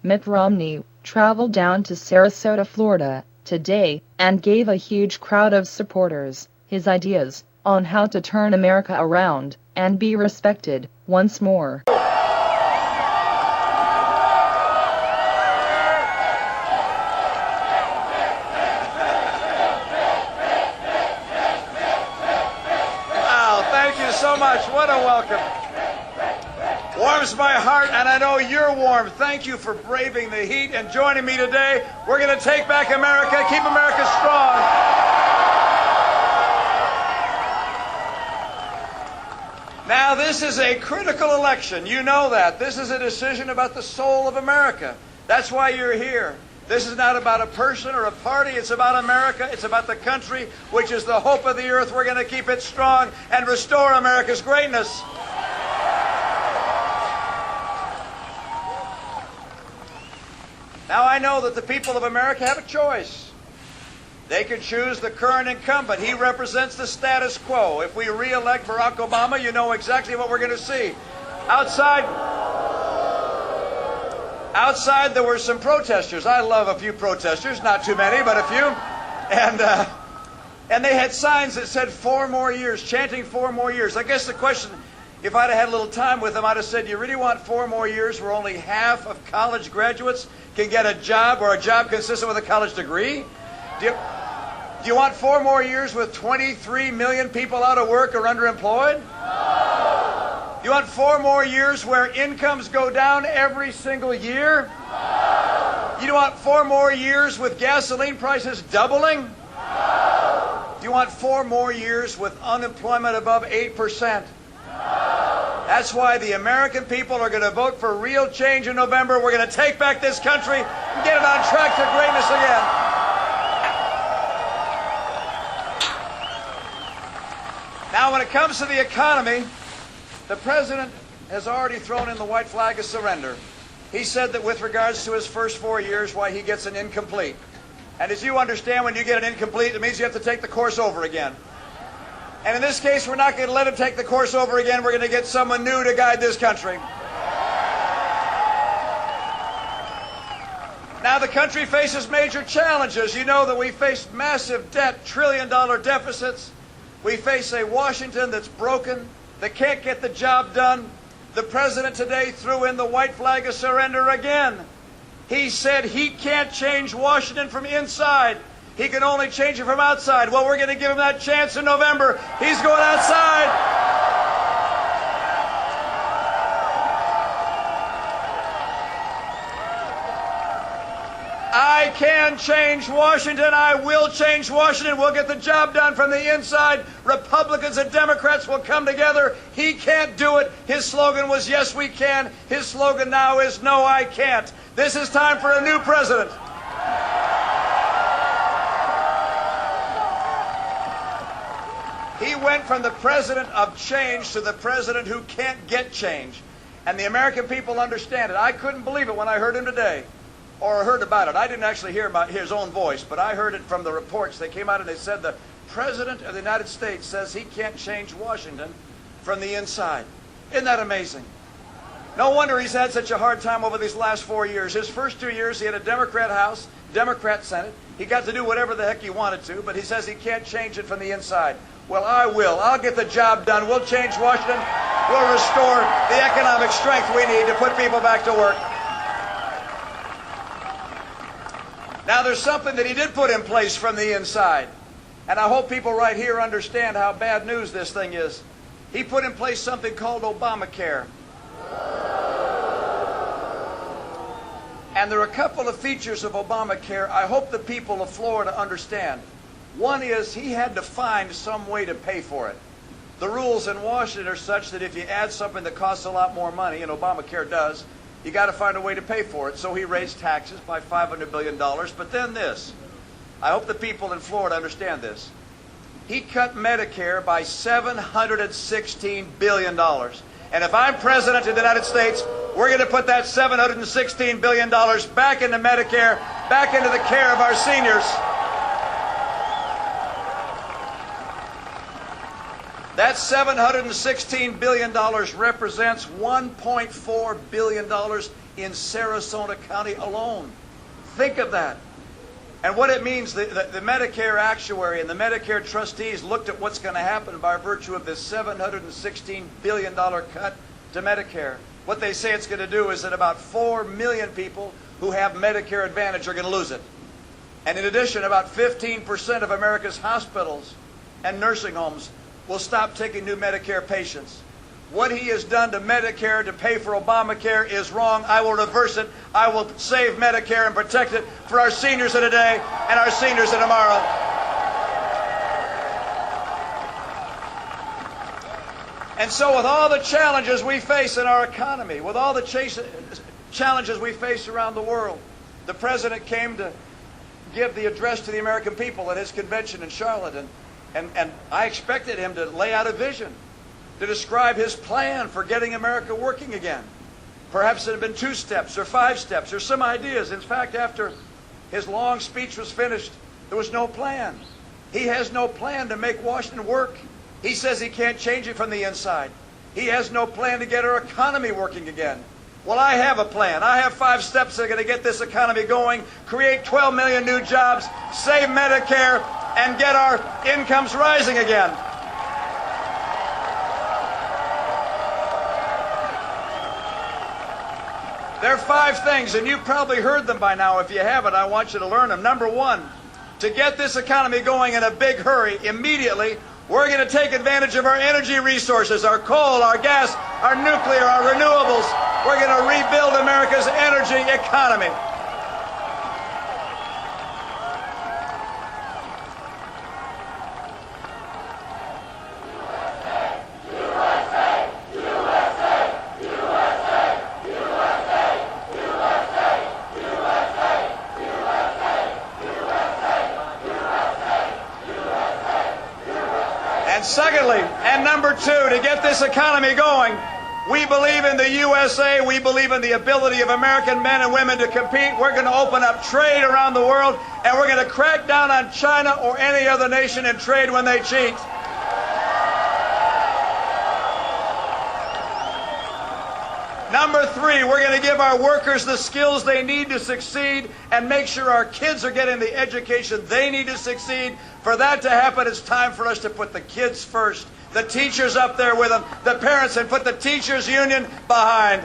Mitt Romney, traveled down to Sarasota, Florida, today, and gave a huge crowd of supporters his ideas on how to turn America around and be respected once more. Wow, thank you so much. What a welcome. Warms my heart, and I know you're warm. Thank you for braving the heat and joining me today. We're going to take back America, keep America strong. Now, this is a critical election. You know that. This is a decision about the soul of America. That's why you're here. This is not about a person or a party. It's about America. It's about the country, which is the hope of the earth. We're going to keep it strong and restore America's greatness. Now, I know that the people of America have a choice. They can choose the current incumbent. He represents the status quo. If we re-elect Barack Obama, you know exactly what we're going to see. Outside, there were some protesters. I love a few protesters, not too many, but a few. And they had signs that said 4 more years, chanting 4 more years. I guess the question, if I'd have had a little time with them, I'd have said, do you really want 4 more years where only half of college graduates can get a job, or a job consistent with a college degree? Do you want 4 more years with 23 million people out of work or underemployed? No. You want 4 more years where incomes go down every single year? No. You want 4 more years with gasoline prices doubling? No. You want 4 more years with unemployment above 8%? That's why the American people are going to vote for real change in November. We're going to take back this country and get it on track to greatness again. Now, when it comes to the economy, the president has already thrown in the white flag of surrender. He said that with regards to his first 4 years, why he gets an incomplete. And as you understand, when you get an incomplete, it means you have to take the course over again. And in this case, we're not going to let him take the course over again. We're going to get someone new to guide this country. Now, the country faces major challenges. You know that we face massive debt, trillion-dollar deficits. We face a Washington that's broken, that can't get the job done. The president today threw in the white flag of surrender again. He said he can't change Washington from inside. He can only change it from outside. Well, we're going to give him that chance in November. He's going outside. I can change Washington. I will change Washington. We'll get the job done from the inside. Republicans and Democrats will come together. He can't do it. His slogan was, yes, we can. His slogan now is, no, I can't. This is time for a new president. He went from the president of change to the president who can't get change. And the American people understand it. I couldn't believe it when I heard him today, or heard about it. I didn't actually hear about his own voice, but I heard it from the reports. They came out and they said the president of the United States says he can't change Washington from the inside. Isn't that amazing? No wonder he's had such a hard time over these last 4 years. His first 2 years, he had a Democrat House, Democrat Senate. He got to do whatever the heck he wanted to, but he says he can't change it from the inside. Well, I will. I'll get the job done. We'll change Washington. We'll restore the economic strength we need to put people back to work. Now, there's something that he did put in place from the inside. And I hope people right here understand how bad news this thing is. He put in place something called Obamacare. And there are a couple of features of Obamacare I hope the people of Florida understand. One is he had to find some way to pay for it. The rules in Washington are such that if you add something that costs a lot more money, and Obamacare does, you got to find a way to pay for it. So he raised taxes by $500 billion. But then this, I hope the people in Florida understand this. He cut Medicare by $716 billion. And if I'm president of the United States, we're going to put that $716 billion back into Medicare, back into the care of our seniors. That $716 billion represents $1.4 billion in Sarasota County alone. Think of that. And what it means, the Medicare actuary and the Medicare trustees looked at what's going to happen by virtue of this $716 billion cut to Medicare. What they say it's going to do is that about 4 million people who have Medicare Advantage are going to lose it. And in addition, about 15% of America's hospitals and nursing homes will stop taking new Medicare patients. What he has done to Medicare to pay for Obamacare is wrong. I will reverse it. I will save Medicare and protect it for our seniors of today and our seniors of tomorrow. And so with all the challenges we face in our economy, with all the challenges we face around the world, the President came to give the address to the American people at his convention in Charlotte, and I expected him to lay out a vision, to describe his plan for getting America working again. Perhaps it had been 2 steps or 5 steps or some ideas. In fact, after his long speech was finished, there was no plan. He has no plan to make Washington work. He says he can't change it from the inside. He has no plan to get our economy working again. Well, I have a plan. I have 5 steps that are going to get this economy going, create 12 million new jobs, save Medicare, and get our incomes rising again. There are 5 things, and you've probably heard them by now. If you haven't, I want you to learn them. Number 1, to get this economy going in a big hurry, immediately, we're going to take advantage of our energy resources, our coal, our gas, our nuclear, our renewables. We're going to rebuild America's energy economy. And secondly, and number 2, to get this economy going, we believe in the USA. We believe in the ability of American men and women to compete. We're going to open up trade around the world, and we're going to crack down on China or any other nation in trade when they cheat. Number 3, we're going to give our workers the skills they need to succeed and make sure our kids are getting the education they need to succeed. For that to happen, it's time for us to put the kids first, the teachers up there with them, the parents, and put the teachers' union behind.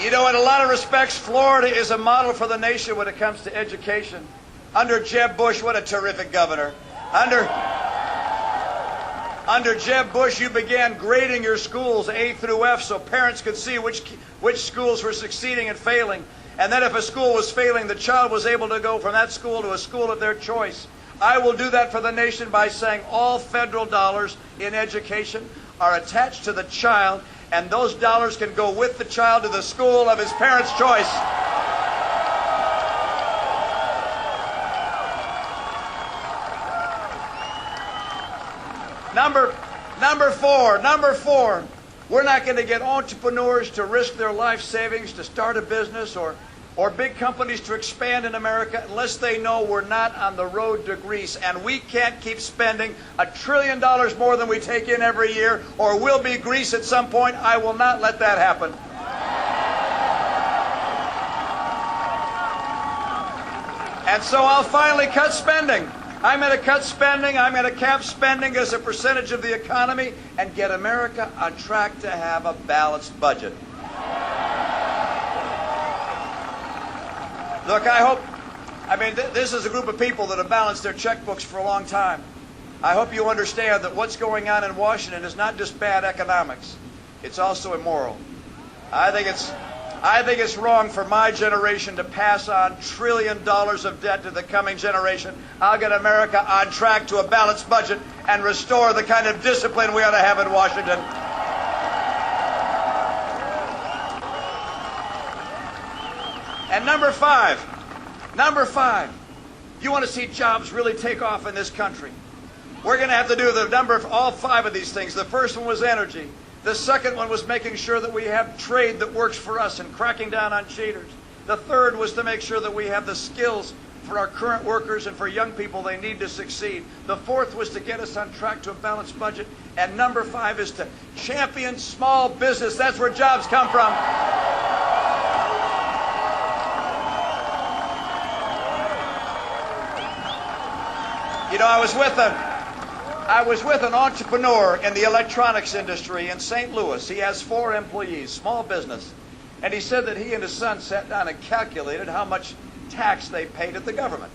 You know, in a lot of respects, Florida is a model for the nation when it comes to education. Under Jeb Bush, what a terrific governor. Under Jeb Bush, you began grading your schools A through F so parents could see which schools were succeeding and failing. And then if a school was failing, the child was able to go from that school to a school of their choice. I will do that for the nation by saying all federal dollars in education are attached to the child, and those dollars can go with the child to the school of his parents' choice. Number four, we're not going to get entrepreneurs to risk their life savings to start a business or big companies to expand in America unless they know we're not on the road to Greece. And we can't keep spending $1 trillion more than we take in every year, or we'll be Greece at some point. I will not let that happen. And so I'll finally cut spending. I'm going to cut spending. I'm going to cap spending as a percentage of the economy and get America on track to have a balanced budget. Look, this is a group of people that have balanced their checkbooks for a long time. I hope you understand that what's going on in Washington is not just bad economics. It's also immoral. I think it's wrong for my generation to pass on $1 trillion of debt to the coming generation. I'll get America on track to a balanced budget and restore the kind of discipline we ought to have in Washington. And number five, you want to see jobs really take off in this country. We're going to have to do all 5 of these things. The first one was energy. The second one was making sure that we have trade that works for us and cracking down on cheaters. The third was to make sure that we have the skills for our current workers and for young people they need to succeed. The fourth was to get us on track to a balanced budget. And number 5 is to champion small business. That's where jobs come from. You know, I was with an entrepreneur in the electronics industry in St. Louis. He has 4 employees, small business. And he said that he and his son sat down and calculated how much tax they paid at the government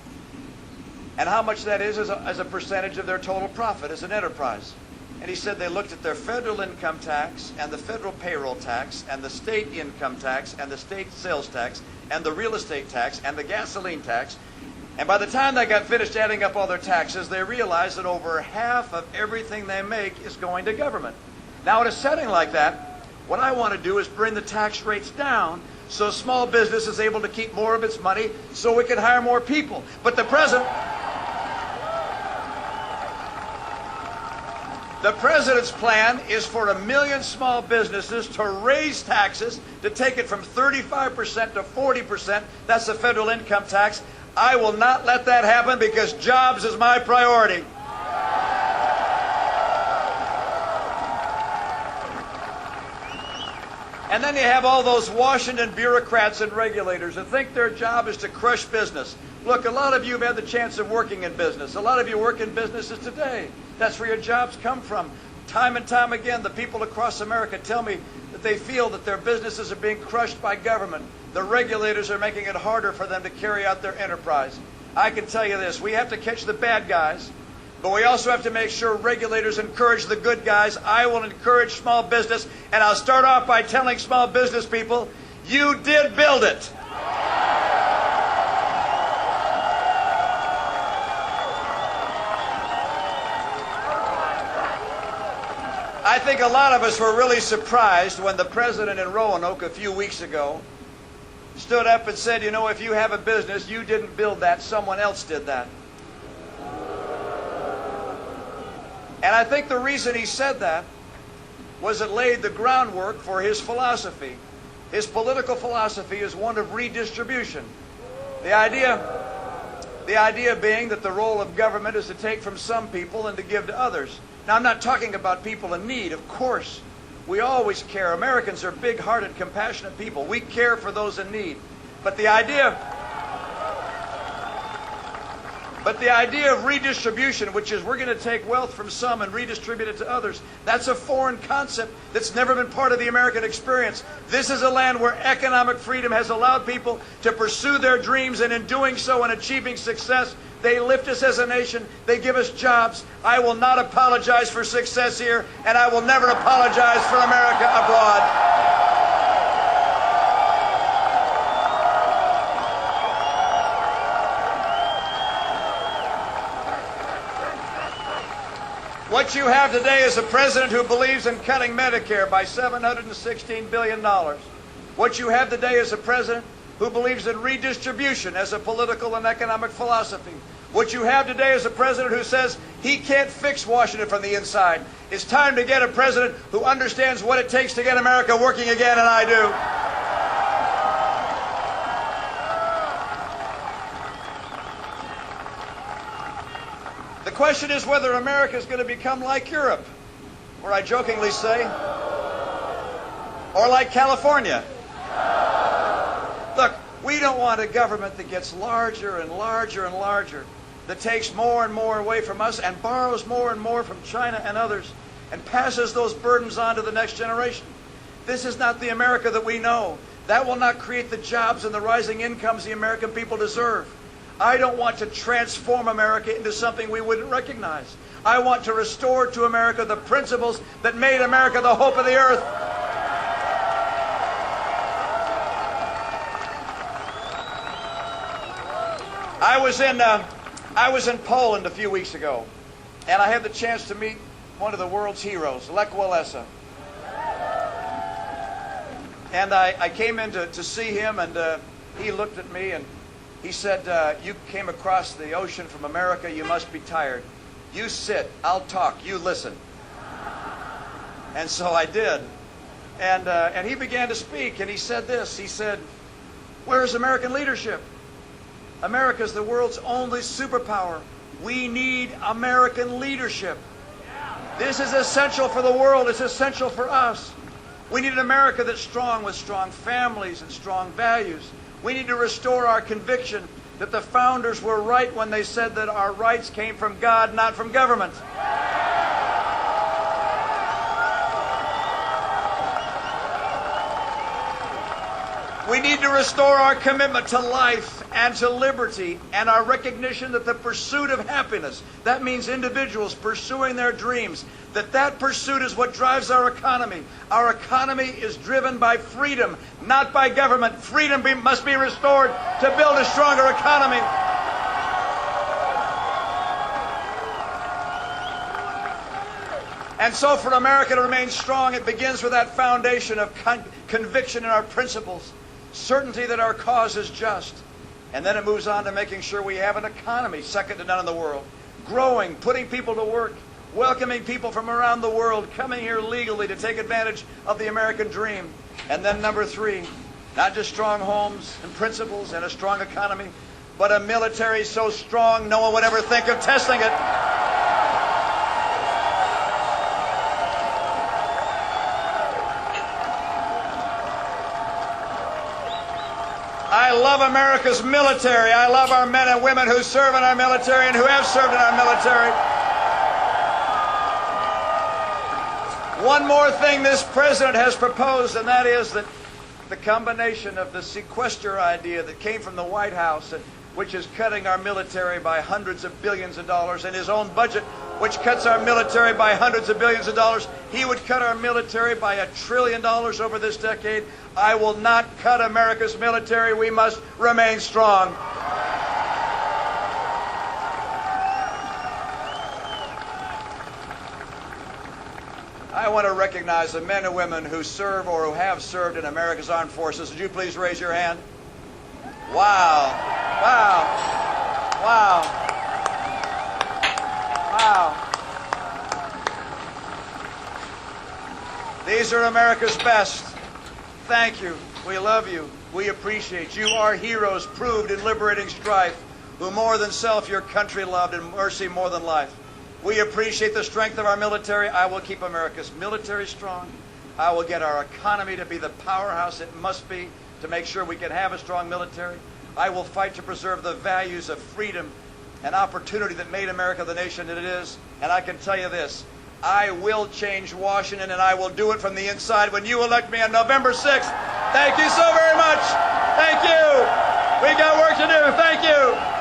and how much that is as a percentage of their total profit as an enterprise. And he said they looked at their federal income tax and the federal payroll tax and the state income tax and the state sales tax and the real estate tax and the gasoline tax. And by the time they got finished adding up all their taxes, they realized that over half of everything they make is going to government. Now, in a setting like that, what I want to do is bring the tax rates down so small business is able to keep more of its money so we can hire more people. But the president's plan is for 1 million small businesses to raise taxes, to take it from 35% to 40%. That's the federal income tax. I will not let that happen because jobs is my priority. And then you have all those Washington bureaucrats and regulators that think their job is to crush business. Look, a lot of you have had the chance of working in business. A lot of you work in businesses today. That's where your jobs come from. Time and time again, the people across America tell me that they feel that their businesses are being crushed by government. The regulators are making it harder for them to carry out their enterprise. I can tell you this, we have to catch the bad guys, but we also have to make sure regulators encourage the good guys. I will encourage small business, and I'll start off by telling small business people, you did build it. I think a lot of us were really surprised when the president in Roanoke a few weeks ago stood up and said, you know, if you have a business, you didn't build that, someone else did that. And I think the reason he said that was it laid the groundwork for his philosophy. His political philosophy is one of redistribution. The idea being that the role of government is to take from some people and to give to others. Now, I'm not talking about people in need, of course. We always care. Americans are big-hearted, compassionate people. We care for those in need. But the idea of redistribution, which is we're going to take wealth from some and redistribute it to others, that's a foreign concept that's never been part of the American experience. This is a land where economic freedom has allowed people to pursue their dreams, and in doing so and achieving success, they lift us as a nation. They give us jobs. I will not apologize for success here, and I will never apologize for America abroad. What you have today is a president who believes in cutting Medicare by $716 billion. What you have today is a president who believes in redistribution as a political and economic philosophy. What you have today is a president who says he can't fix Washington from the inside. It's time to get a president who understands what it takes to get America working again, and I do. The question is whether America is going to become like Europe, or I jokingly say, or like California. Look, we don't want a government that gets larger and larger and larger, that takes more and more away from us and borrows more and more from China and others and passes those burdens on to the next generation. This is not the America that we know. That will not create the jobs and the rising incomes the American people deserve. I don't want to transform America into something we wouldn't recognize. I want to restore to America the principles that made America the hope of the earth. I was in Poland a few weeks ago, and I had the chance to meet one of the world's heroes, Lech Walesa. And I came in to see him, and he looked at me and he said, you came across the ocean from America, you must be tired. You sit, I'll talk, you listen. And so I did. And he began to speak, and he said this. He said, where's American leadership? America's the world's only superpower. We need American leadership. This is essential for the world. It's essential for us. We need an America that's strong, with strong families and strong values. We need to restore our conviction that the founders were right when they said that our rights came from God, not from government. We need to restore our commitment to life and to liberty and our recognition that the pursuit of happiness, that means individuals pursuing their dreams, that pursuit is what drives our economy. Our economy is driven by freedom, not by government. Freedom must be restored to build a stronger economy. And so for America to remain strong, it begins with that foundation of conviction in our principles, certainty that our cause is just. And then it moves on to making sure we have an economy second to none in the world, growing, putting people to work, welcoming people from around the world, coming here legally to take advantage of the American dream. And then number three, not just strong homes and principles and a strong economy, but a military so strong no one would ever think of testing it. I love America's military. I love our men and women who serve in our military and who have served in our military. One more thing this president has proposed, and that is that the combination of the sequester idea that came from the White House, which is cutting our military by hundreds of billions of dollars, and his own budget, which cuts our military by hundreds of billions of dollars. He would cut our military by $1 trillion over this decade. I will not cut America's military. We must remain strong. I want to recognize the men and women who serve or who have served in America's armed forces. Would you please raise your hand? Wow. Wow. Wow. Wow. These are America's best. Thank you. We love you. We appreciate you. You are heroes proved in liberating strife, who more than self your country loved and mercy more than life. We appreciate the strength of our military. I will keep America's military strong. I will get our economy to be the powerhouse it must be to make sure we can have a strong military. I will fight to preserve the values of freedom and opportunity that made America the nation that it is. And I can tell you this, I will change Washington, and I will do it from the inside when you elect me on November 6th. Thank you so very much. Thank you. We got work to do. Thank you.